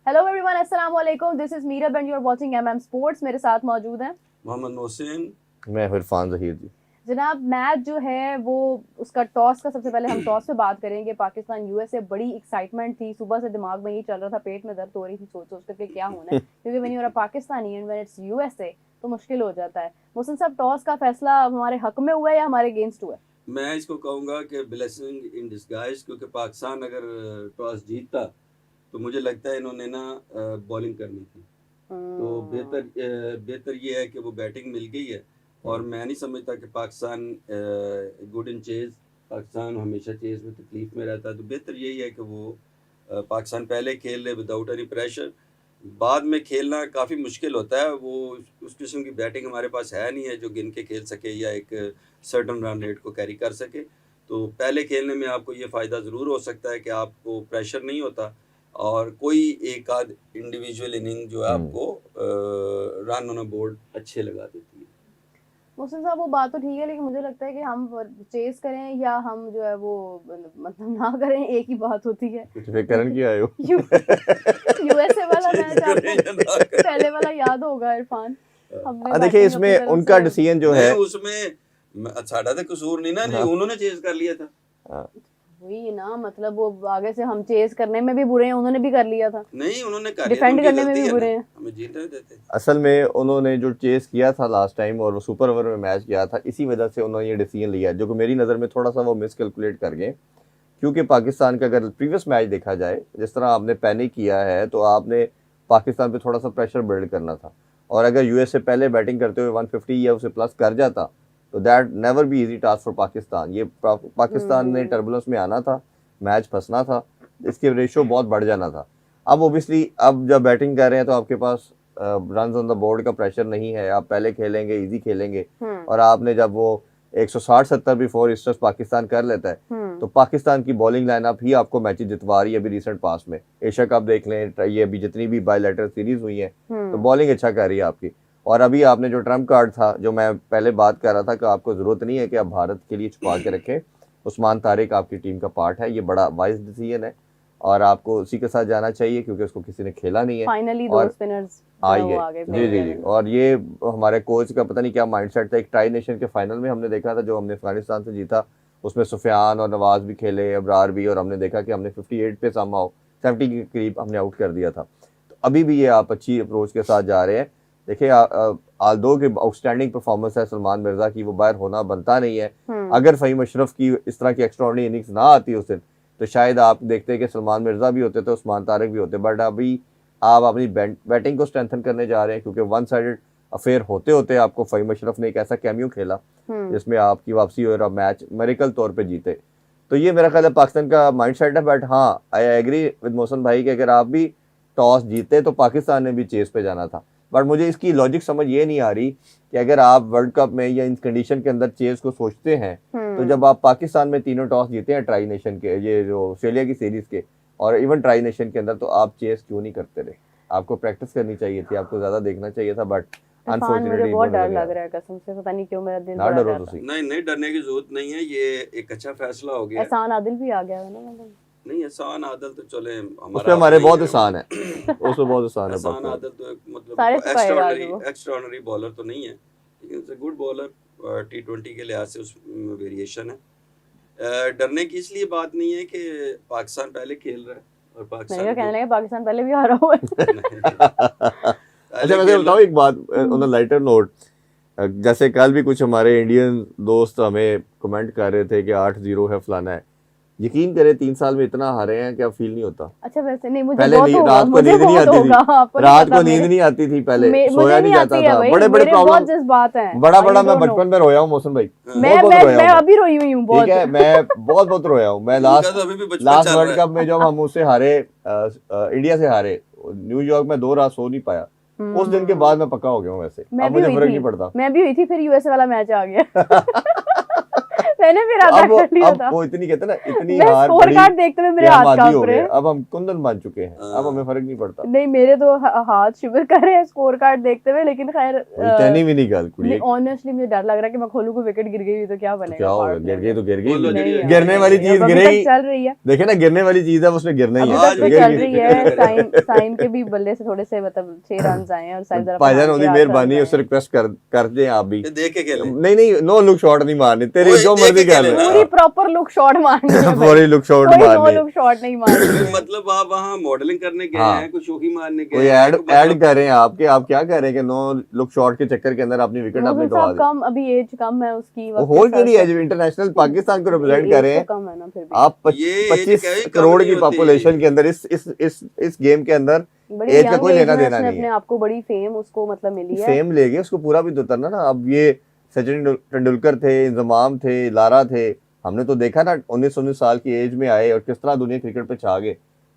Hello everyone, अस्सलाम वालेकुम। This is Meera and you are watching MM sports. मेरे साथ मौजूद हैं मोहम्मद मोहसिन। मैं इरफान ज़हीर जी। जनाब। मैच जो है वो उसका टॉस का, सबसे पहले हम टॉस पे बात करेंगे। पाकिस्तान यूएसए, बड़ी एक्साइटमेंट थी। सुबह से दिमाग में ये चल रहा था, पेट में दर्द हो रही थी सोच सोच करके क्या होना है, क्योंकि when you are a Pakistani and when it's USA तो मुश्किल हो जाता है। मोहसिन साहब, टॉस का फैसला हमारे हक में हुआ है या हमारे अगेंस्ट हुआ है? मैं इसको कहूँगा कि ब्लेसिंग इन डिस्गाइज, क्योंकि पाकिस्तान अगर टॉस जीतता तो मुझे लगता है इन्होंने ना बॉलिंग करनी थी। तो बेहतर ये है कि वो बैटिंग मिल गई है। और मैं नहीं समझता कि Pakistan good in chase, Pakistan हमेशा चेज में तकलीफ में रहता है। तो बेहतर यही है कि वो पाकिस्तान पहले खेल ले विदाउट एनी प्रेशर। बाद में खेलना काफ़ी मुश्किल होता है, वो उस किस्म की बैटिंग हमारे पास है नहीं है जो गिन के खेल सके या एक सर्टन रन रेट को कैरी कर सके। तो पहले खेलने में आपको ये फ़ायदा ज़रूर हो सकता है कि आपको प्रेशर नहीं होता और कोई एक आध इंडिविजुअल इनिंग जो है आपको रन ऑन अ बोर्ड अच्छे लगा देती है। मोहसिन साहब, वो बात तो ठीक है, लेकिन मुझे लगता है कि हम चेस करें या हम जो है वो मतलब ना करें, एक ही बात होती है। करण की आए हो यूएसए वाला मैच आपको पहले वाला याद होगा इरफान। हमने देखिए इसमें उनका डिसीजन जो है उसमें साड़ा तो कसूर नहीं ना, नहीं उन्होंने चेज कर लिया था। वही ना, मतलब वो आगे से हम चेस करने में भी बुरे हैं, उन्होंने भी कर लिया था। नहीं, उन्होंने कर लिया, डिफेंड करने में भी बुरे हैं। हमें जीतने देते। असल में उन्होंने जो चेस किया था लास्ट टाइम और वो सुपर ओवर में मैच किया था, इसी वजह से उन्होंने ये डिसीजन लिया, जो कि मेरी नज़र में थोड़ा सा वो मिसकैलकुलेट कर गए। क्योंकि पाकिस्तान का अगर प्रीवियस मैच देखा जाए, जिस तरह आपने पैनिक किया है, तो आपने पाकिस्तान पे थोड़ा सा प्रेशर बिल्ड करना था। और अगर यूएसए पहले बैटिंग करते हुए 150 या उसे प्लस कर जाता तो that never be easy task for Pakistan. ये पाकिस्तान ने टर्बुलेंस में आना था, मैच फंसना था, इसके रेशो बहुत बढ़ जाना था। अब ओबियसली अब जब बैटिंग कर रहे हैं तो आपके पास रन ऑन द बोर्ड का प्रेशर नहीं है, आप पहले खेलेंगे, इजी खेलेंगे। और आपने जब वो 160-70 भी 4 स्टर्स पाकिस्तान कर लेता है तो पाकिस्तान की बॉलिंग लाइनअप ही आपको मैच जितवा रही है। अभी रिसेंट पास में एशिया कप देख लें, ये अभी जितनी भी बायलैटरल सीरीज हुई है तो बॉलिंग अच्छा कर रही है आपकी। और अभी आपने जो ट्रम्प कार्ड था, जो मैं पहले बात कर रहा था कि आपको जरूरत नहीं है कि आप भारत के लिए छुपा के रखें, उस्मान तारिक आपकी टीम का पार्ट है, ये बड़ा वाइज डिसीजन है और आपको उसी के साथ जाना चाहिए क्योंकि उसको किसी ने खेला नहीं है। फाइनली दो स्पिनर्स आ गए। जी जी जी। और ये हमारे कोच का पता नहीं क्या माइंडसेट था। एक ट्राई नेशन के फाइनल में हमने देखा था जो हमने अफगानिस्तान से जीता, उसमें सुफियान और नवाज भी खेले, अबरार भी, और हमने देखा कि हमने 58 पे समाओ 70 के करीब हमने आउट कर दिया था। तो अभी भी ये आप अच्छी अप्रोच के साथ जा रहे हैं। देखिए आल्दो की आउटस्टैंडिंग परफॉर्मेंस है सलमान मिर्जा की, वो बाहर होना बनता नहीं है। अगर फ़हीम अशरफ की इस तरह की एक्स्ट्राऑर्डिनरी इनिंग्स ना आती उस दिन तो शायद आप देखते कि सलमान मिर्जा भी होते, तो उस्मान तारिक भी होते। बट अभी आप अपनी बैटिंग को स्ट्रेंथन करने जा रहे हैं क्योंकि वन साइडेड अफेयर होते होते आपको फ़हीम अशरफ ने एक ऐसा कैमियो खेला जिसमें आपकी वापसी हुई और मैच मेरिकल तौर पे जीते। तो ये मेरा ख्याल है पाकिस्तान का माइंडसेट है। बट हाँ, आई एग्री विद मोहसिन भाई कि अगर आप भी टॉस जीते तो पाकिस्तान ने भी चेस पे जाना था। बट मुझे इसकी लॉजिक समझ ये नहीं आ रही कि अगर आप वर्ल्ड कप में या इन कंडीशन के अंदर चेस को सोचते हैं तो जब आप पाकिस्तान में तीनों टॉस जीते हैं ट्राई नेशन के, ये जो ऑस्ट्रेलिया की सीरीज के और इवन ट्राई नेशन के अंदर, तो आप चेस क्यों नहीं करते रहे? आपको प्रैक्टिस करनी चाहिए थी, आपको ज्यादा देखना चाहिए था। बट अनफॉर्चुनेटली बहुत डर लग रहा है, कसम से पता नहीं क्यों मेरा दिल ना डरो तो सही। नहीं, डरने की जरूरत नहीं है, ये एक अच्छा फैसला हो गया। एहसान आदिल भी आ गया है ना, मतलब नहीं, एहसान आदल तो चले उसपे हमारे बहुत आसान है उसपे बहुत आसान है। एहसान आदल तो मतलब एक्स्ट्राऑर्डिनरी बॉलर तो नहीं है, लेकिन it's a good bowler. T20 के लिहाज से उस वेरिएशन है। डरने की इसलिए बात नहीं है कि पाकिस्तान पहले खेल रहा है और पाकिस्तान कहने लगे पाकिस्तान पहले भी हारा हुआ है। अच्छा वैसे बताओ एक बात ऑन अ लाइटर नोट, जैसे कल भी कुछ हमारे इंडियन दोस्त हमें कमेंट कर रहे थे कि 8-0 है फलाना है। यकीन करें 3 साल में इतना हारे हैं कि अब फील नहीं होता। अच्छा वैसे नहीं, मुझे पहले नहीं, रात को नींद नहीं आती थी, रात को नींद नहीं आती थी, पहले सोया नहीं जाता था, बड़े बड़े प्रॉब्लम जज्बात हैं। बड़ा मैं बचपन में रोया हूँ मौसम भाई, मैं अभी रोई हुई हूँ बहुत। ठीक है, मैं बहुत रोया हूँ। मैं लास्ट वर्ल्ड कप में जब हम उससे हारे, इंडिया से हारे, न्यूयॉर्क में 2 रात सो नहीं पाया। उस दिन के बाद मैं पक्का हो गया हूँ। वैसे अब मुझे फर्क नहीं पड़ता। मैं भी हुई थी, फिर यूएसए वाला मैच आ गया। मैंने फिर आधा कर लिया था। अब वो इतनी कहते ना इतनी मैं हार स्कोर बड़ी कार्ड देखते हुए मेरे कि हम हाथ आदी कांप हो रहे गए, हैं। अब हम कुंदन बन चुके हैं, अब हमें फर्क नहीं पड़ता। नहीं मेरे तो हाथ शिवर कर रहे हैं स्कोर कार्ड देखते हुए, लेकिन खैर कहनी भी नहीं गल कुड़ी, ऑनेस्टली मुझे डर लग रहा है कि मैं खोलूं को विकेट गिर गई तो क्या बनेगा। क्या होगा, गिर गई तो गिर गई, बोलो नहीं यार, गिरने वाली नहीं, चीज अभी गिरेगी, तक चल रही है, देखे ना गिरने वाली चीज है उसमें गिरना ही अभी है, तक तो गिर चल गई। रही है। साइन के भी बल्ले से थोड़े से मतलब 6 रन आए हैं और साइड तरफ भाईजान उनकी मेहरबानी उससे रिक्वेस्ट कर दें आप भी, देख के खेले। नहीं नो लुक शॉट नहीं मारने, तेरी ओए, जो देख मर्जी के कर ले, खेले ना। पूरी प्रॉपर लुक शॉट मारनी है भाई, पूरी लुक शॉट कोई नो मारनी लुक शॉट नहीं मारनी है। मतलब आप वहाँ मॉडलिंग करने गए हाँ। हैं, कोई शोखी मारने गए कोई हैं, ऐड कोई ऐड मतलब- कर रहे हैं आपके, आप क्या कर रहे हैं कि नो लुक शॉट के चक्कर के अंदर अपनी विकेट आपने नूजल गवा साहब दी। कम, अभी एज कम है उसकी, वो वक्त होल के के लिए साथ है, इंटरनेशनल पाकिस्तान को रिप्रेजेंट एज कर रहे तो हैं कम है ना फिर भी। आप। ये 25 कभी कम करोड़ नहीं की होती। पॉपुलेशन के अंदर इस गेम के अंदर बड़ी एज का यंग कोई एज लेना में देना उसने नहीं अपने है। आप को बड़ी फेम उसको मतलब मिली है। फेम ले गए, उसको पूरा भी तो उतरना ना। अब ये सचिन तेंदुलकर थे, इंजमाम थे, लारा थे, हमने तो देखा ना 19 साल की एज में आए और किस तरह दुनिया क्रिकेट पे छा गए।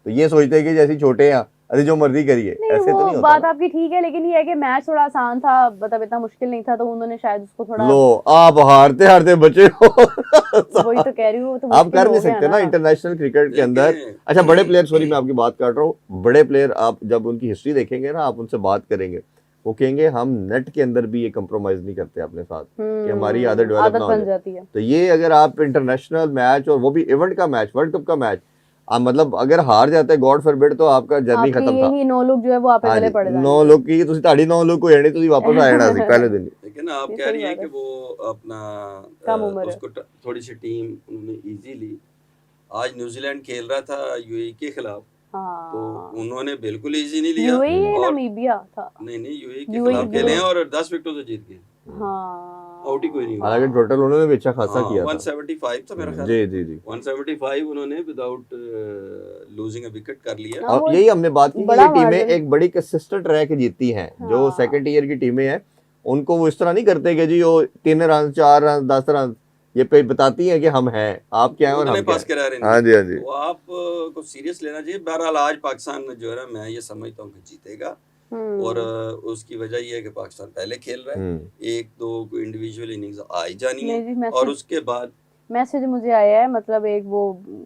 तो ये सोचते हैं कि जैसे छोटे हैं अरे जो मर्जी करिए, नहीं ऐसे तो वो नहीं होता बात ना। आपकी ठीक है, लेकिन ये है कि मैच थोड़ा आसान था, मतलब इतना मुश्किल नहीं था, तो उन्होंने शायद उसको थोड़ा, लो आप हारते हारते बचे हो वही तो कह रही हूँ, तो आप मुश्किल कर हो नहीं गया सकते ना इंटरनेशनल क्रिकेट के अंदर। देखें, अच्छा बड़े प्लेयर, सॉरी मैं आपकी बात काट रहा हूँ, बड़े प्लेयर आप जब उनकी हिस्ट्री देखेंगे ना, आप उनसे बात करेंगे, वो कहेंगे हम नेट के अंदर भी ये कंप्रोमाइज नहीं करते अपने साथ, कि हमारी आदत डेवलप आदत ना हो बन जाए। जाती है। तो ये अगर आप इंटरनेशनल मैच और वो भी इवेंट का मैच, वर्ल्ड कप का मैच, आप मतलब अगर हार जाते हैं गॉड फॉरबिड, तो आपका जर्नी आपकी खत्म था। यही 9 लोग जो है वो आपे हाँ गले जी, पड़ जाएंगे। 9 लोग की तुसी ताड़ी 9 लोग को एने तुसी वापस आ जाना सी पहले दिन ही। लेकिन आप ये कह सही रही हैं बात कि है। वो अपना कम उम्र है। उसको थोड़ी सी टीम उन्होंने इजी ली। आज न्यूजीलैंड खेल रहा था यूएई के खिलाफ, तो हाँ उन्होंने बिल्कुल इजी नहीं लिया। यूएई या और नामीबिया था। नहीं यूएई के UAE खिलाफ खेले हैं और 10 विकेटों से जीत गए, हाँ आउट ही कोई नहीं हुआ। हालांकि टोटल उन्होंने भी अच्छा खासा हाँ, किया था। 175 था मेरा ख्याल। जी जी जी। 175 उन्होंने विदाउट लूजिंग अ विकेट कर लिया। हाँ, अब वो यही हमने बात की कि बड़ा ये टीमें मार्जिन। एक बड़ी कंसिस्टेंट रह के जीतती हैं। जो हाँ। सेकंड ईयर की टीमें हैं उनको वो इस तरह नहीं करते कि जी वो 3 रन 4 रन 10 रन, ये पे बताती हैं कि हम हैं, आप क्या हैं और उतने हम क्या पास हैं। करा रहे हाँ जी हाँ जी। तो आप को सीरियस लेना चाहिए। बहरहाल आज पाकिस्तान जो है ना, मैं ये समझता हूँ कि जीतेगा, और उसकी वजह ये है कि पाकिस्तान पहले खेल रहा है, एक दो इंडिविजुअल इनिंग्स आ ही जानी नहीं जी, है, और उसके बाद मैसेज मुझे आया है, मतलब एक वो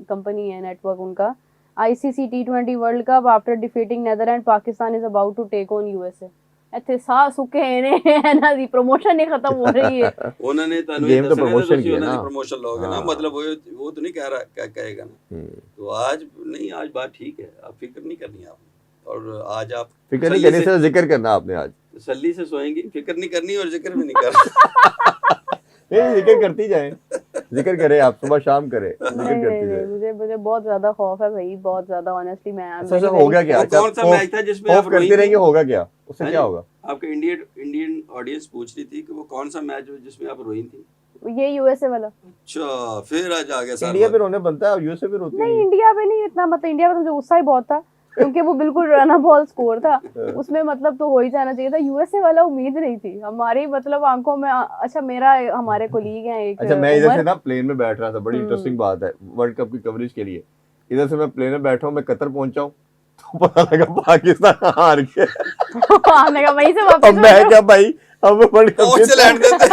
कंपनी है नेटवर्क उनका, ICC T20 world cup after defeating Netherland Pakistan is about to take on USA। ਇੱਥੇ ਸਾਹ ਸੁੱਕੇ ਨੇ ਇਹਨਾਂ ਦੀ ਪ੍ਰੋਮੋਸ਼ਨ ਹੀ ਖਤਮ ਹੋ ਰਹੀ ਹੈ। उन्होंने Game तो promotion की है ना। प्रमोशन लोगे ना, हाँ। मतलब वो तो नहीं कह रहा कहेगा ना। तो आज नहीं, आज बात ठीक है, आप फिक्र नहीं करनी आपने, और आज आप फिक्र नहीं तसल्ली करनी, सिर्फ जिक्र करना आपने आज। तसल्ली से सोएंगी, फिक्र नहीं करनी और जिक्र भी नहीं करना। नहीं जिक्र करती जाए, जिक्र करे आप, सुबह शाम करे, जिक्र नहीं करती नहीं जाए। मुझे बहुत ज्यादा खौफ है भाई, बहुत ज्यादा ऑनेस्टली। मैं अच्छा हो गया क्या? वो कौन सा मैच था जिसमें आप करते रोई रहेंगे, थी? होगा क्या, उससे हाँ क्या जी। होगा? आपके इंडियन ऑडियंस पूछ रही थी कि वो कौन सा मैच जिसमें आप रोई थी। ये USA वाला। अच्छा, फिर आज आ गया सारा इंडिया बात। पे रोने बनता है, यूएसए पे रोती नहीं है। इंडिया पे नहीं इतना, मतलब इंडिया पे तो मुझे गुस्सा ही बहुत था, क्योंकि वो बिल्कुल रन बॉल स्कोर था, उसमें मतलब तो हो ही जाना चाहिए था। USA वाला उम्मीद नहीं थी हमारी, मतलब आंखों में। अच्छा मेरा हमारे कोलीग हैं एक, अच्छा मैं इधर से उमर, ना प्लेन में बैठ रहा था, बड़ी इंटरेस्टिंग बात है वर्ल्ड कप की कवरेज के लिए। इधर से मैं प्लेन में बैठा हूँ, मैं कतर पहुंचा हूँ, तो पता लगा पाकिस्तान हार गया। हमने कहा वहीं से अब वापस मैं क्या भाई, अब वर्ल्ड कप पहुंच लैंड देते।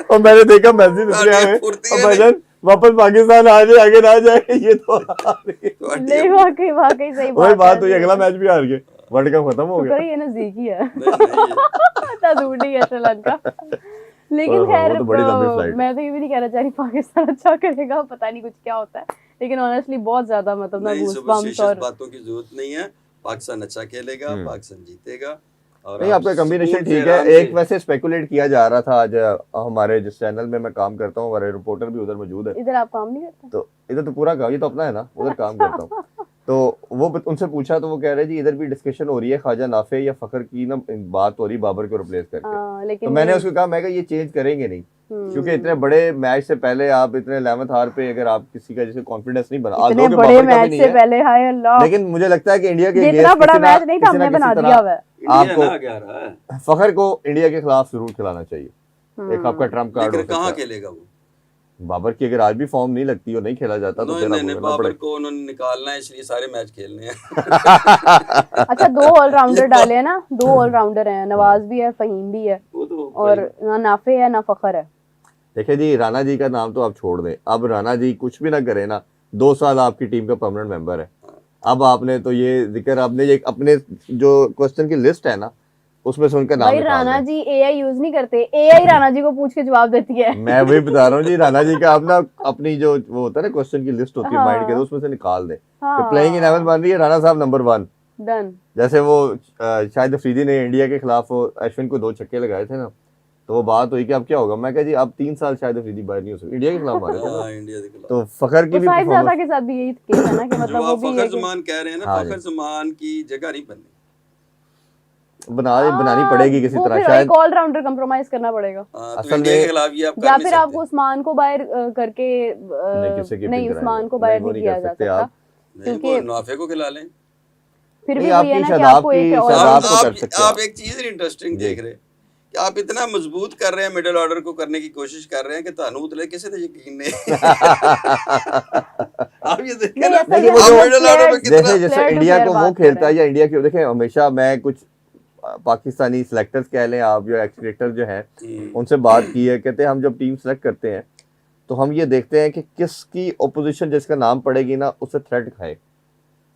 और मैंने देखा मैसेज इसलिए आए, फुर्ती अब है भाईजान वापस पाकिस्तान आ जाए, आगे ना जाए, ये तो हार गए। तो नहीं, वाकई वाकई सही वही बात हुई, है। अगला मैच भी हार गए, वर्ल्ड कप खत्म हो शुक्र गया। है ये नजदीकी है, नहीं, इतना दूर नहीं है श्रीलंका। लेकिन ओहो, खैर वो तो बड़ी लंबी फ्लाइट। मैं तो ये भी नहीं कहना चाह रही पाकिस्तान अच्छा करेगा, पता नहीं कुछ क्या होता है, लेकिन ऑनेस्टली बहुत ज्यादा मतलब ना नहीं, गूज़बम्प्स। सुपरस्टिशियस और बातों की जरूरत नहीं है। पाकिस्तान अच्छा खेलेगा, पाकिस्तान जीतेगा। और नहीं आप आपका कॉम्बिनेशन सुकून से ठीक है। आराम एक से- वैसे स्पेकुलेट किया जा रहा था आज हमारे जिस चैनल में मैं काम करता हूँ, हमारे रिपोर्टर भी उधर मौजूद है, इधर आप काम नहीं करते? तो इधर तो पूरा काम, ये तो अपना है ना, उधर काम करता हूँ। तो वो उनसे पूछा तो वो कह रहे जी इधर भी डिस्कशन हो रही है, ख्वाजा नाफे या फखर की ना बात हो रही, बाबर को रिप्लेस करके। लेकिन तो मैंने उसको कहा, मैं ये चेंज करेंगे नहीं, क्योंकि इतने बड़े मैच से पहले आप इतने 11th हार पे अगर आप किसी का जैसे कॉन्फिडेंस नहीं बना, इतने although कि बड़े बाबर का भी मैच नहीं से है, पहले, हाय अल्लाह, लेकिन मुझे लगता है कि इंडिया के ये against इतना बड़ा किसी ना- मैच नहीं था, किसी ना हमने किसी बना तरह दिया हुआ है। इंडिया आपको ना क्या रहा है, फखर को इंडिया के खिलाफ जरूर खिलाना चाहिए, एक आपका ट्रम्प कार्ड हो लेकिन सकता कहाँ है। खेलेगा वो? बाबर की अगर आज भी फॉर्म नहीं लगती और नहीं खेला जाता तो फिर नहीं, आपको करना बाबर पड़ेगा। को उन्होंने निकालना है, इसलिए सारे मैच खेलने हैं। अच्छा 2 ऑलराउंडर डाले हैं ना, 2 ऑलराउंडर हैं, नवाज भी है, फहीम भी है, वो तो और ना नाफे है ना फखर है। देखिए जी, राणा जी का नाम तो आप छोड़ दें, अब राणा जी कुछ भी ना करे ना, 2 साल आपकी टीम का परमानेंट मेंबर है। अब आपने तो ये जिक्र, आपने ये अपने जो क्वेश्चन की लिस्ट है ना, उसमें से उनका नाम भाई निकाल राणा दें। जी एआई यूज नहीं करते, एआई राणा जी को पूछ के जवाब देती है। मैं वही बता रहा हूँ जी, राणा जी का अपना अपनी जो वो होता है ना क्वेश्चन की लिस्ट होती है माइंड के, तो उसमें से निकाल दें कि प्लेइंग इन 11 बन रही है, राणा साहब नंबर 1। डन। जैसे वो शायद अफरीदी ने इंडिया के खिलाफ अश्विन को 2 छक्के लगाए थे ना, तो वो बात हुई कि अब क्या होगा। मैं कहा जी अब 3 साल शायद अफरीदी बाहर नहीं हो सकती, इंडिया के खिलाफ मारे थे ना, हाँ, इंडिया के खिलाफ। तो फखर की भी साहिब ज़ादा परफॉर्मेंस के साथ भी यही केस है ना कि जो मतलब वो आप भी फखर है कि जमान कह रहे हैं ना, हाँ जी। फखर जमान की जगह नहीं बननी। बनानी पड़ेगी किसी वो तरह फिर शायद। एक ऑलराउंडर कंप्रोमाइज करना पड़ेगा, हाँ, तो असल इंडिया के में खिलाफ ये आप या कर नहीं फिर आपको सकते। उस्मान को बाहर करके नहीं, किसी की नहीं पिक उस्मान को कराएंगे, बाहर नहीं, वो नहीं नहीं किया कर जा सकते सकता, आप। नहीं, वो क्योंकि नाफे को खिला लें। फिर नहीं, भी वही है आपकी ना कि शादाब आपको एक की और शादाब आप को आप कर सकते आप हैं एक चीज इंटरेस्टिंग जी। देख रहे हैं कि आप इतना मजबूत कर रहे हैं, मिडिल ऑर्डर को करने की कोशिश कर रहे हैं कि तानू उतले किसी ने यकीन नहीं। आप ये देखें नहीं ना, असल देखिए में वो आप जो हम मिडिल ऑर्डर में players- कितना जैसे जैसे player to इंडिया player को वो बात कर खेलता रहे है हैं। या इंडिया की, देखें हमेशा मैं कुछ पाकिस्तानी सिलेक्टर्स कह लें आप, जो एक्स क्रिकेटर जो हैं उनसे बात की है, कहते हैं हम जब टीम सेलेक्ट करते हैं तो हम ये देखते हैं कि किसकी ओपोजिशन जिसका नाम पड़ेगी ना उससे थ्रेट खाए।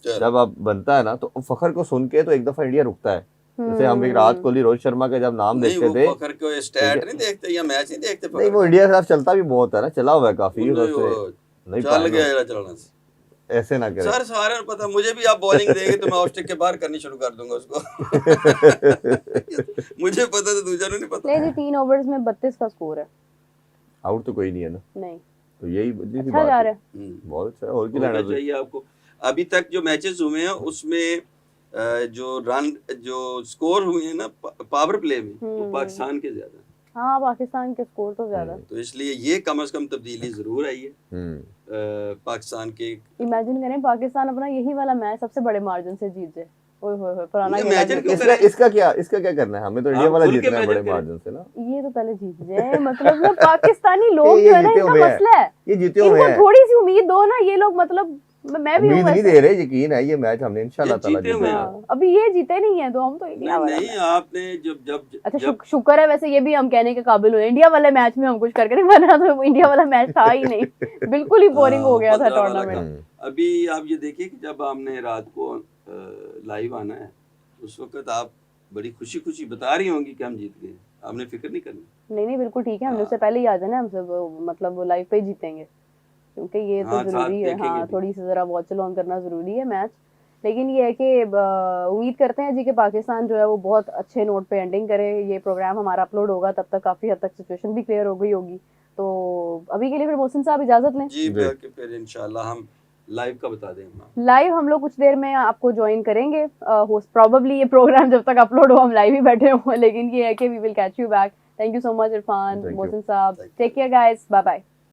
चलो। जब आप बनता है ना तो फखर को सुन के तो एक दफा इंडिया रुकता है। जैसे हम विराट कोहली, रोहित शर्मा का जब नाम नहीं, देखते वो थे, फखर को स्टैट नहीं देखते या मैच नहीं देखते नहीं फखर वो का। इंडिया के साथ चलता भी बहुत है ना, चला हुआ है काफी, उन्हें उससे वो नहीं चल पाए गया ना, जरा चलना से। ऐसे ना करें। सर सारे को पता, मुझे भी आप बॉलिंग देंगे तो मैं ऑस्ट्रेलिया के बाहर करनी शुरू कर दूंगा उसको। मुझे पता था, दूसरा नहीं पता। नहीं जी 3 ओवर्स में 32 का स्कोर है। आउट तो कोई नहीं है ना, नहीं तो यही बड़ी सी अच्छा बात जा है। रहा है। बहुत अच्छा है, और की होना लाना चाहिए आपको। अभी तक जो मैचेस हुए हैं उसमें जो रन जो स्कोर हुए हैं ना पावर प्ले में, वो पाकिस्तान के ज्यादा। हाँ पाकिस्तान के स्कोर तो ज्यादा। तो इसलिए ये कम से कम तब्दीली जरूर आई है पाकिस्तान के। इमेजिन करें पाकिस्तान अपना यही वाला मैच सबसे बड़े मार्जिन से जीत जाए। ओए होए होए पुराना खेला imagine जीत क्यों जाए। इसका क्या करना है, हमें तो इंडिया आप वाला खुल के जीतना है imagine बड़े करें। मार्जिन से ना। ये तो पहले जीत जाए, मतलब ना पाकिस्तानी लोग ये जो है ना जीते इनका हुए हैं। मसला है, ये जीते हुए इनको हैं, थोड़ी सी उम्मीद दो ना, ये लोग मतलब मैं भी हूँ उम्मीद नहीं वैसे। दे रहे, यकीन है ये मैच हमने इंशाल्लाह ताला जीते हुए हैं। जीतना है। हाँ, अभी ये जीते नहीं है तो हम तो इंडिया वाला नहीं, मैच। आपने जब जब अच्छा जब शुक्र है वैसे ये भी हम कहने के काबिल हुए, इंडिया वाले मैच में हम कुछ करके नहीं, वरना तो इंडिया वाला मैच था ही नहीं, बिल्कुल ही बोरिंग हो गया था 15 वाला टूर्नामेंट। का। अभी आप ये देखिए कि जब हमने रात को लाइव आना है उस वक्त आप बड़ी खुशी खुशी बता रही होंगी कि हम जीत गए, आपने फिक्र नहीं करनी। नहीं बिल्कुल ठीक है, हमने उससे पहले ही आ जाना, हम सब मतलब लाइव पे ही जीतेंगे, क्योंकि ये तो हाँ, साथ जरूरी है। देखेंगे हाँ भी। थोड़ी सी जरा वॉच ऑन करना जरूरी है मैच। लेकिन ये है कि उम्मीद करते हैं जी कि पाकिस्तान जो है वो बहुत अच्छे नोट पे एंडिंग करे। ये प्रोग्राम हमारा अपलोड होगा तब तक काफी हद तक सिचुएशन भी क्लियर हो गई होगी। तो अभी के लिए फिर मोहसिन साहब इजाजत लें। जी, जी। फिर इंशाल्लाह हम लाइव का बता देंगे। लाइव हम लोग कुछ देर में आपको ज्वाइन करेंगे, प्रोबेबली ये प्रोग्राम जब तक अपलोड हो हम लाइव ही बैठे हों, लेकिन ये है कि we will catch you back. Thank you so much Irfan, Thank you. Mohsin साहब, Thank you. Take care guys, bye bye.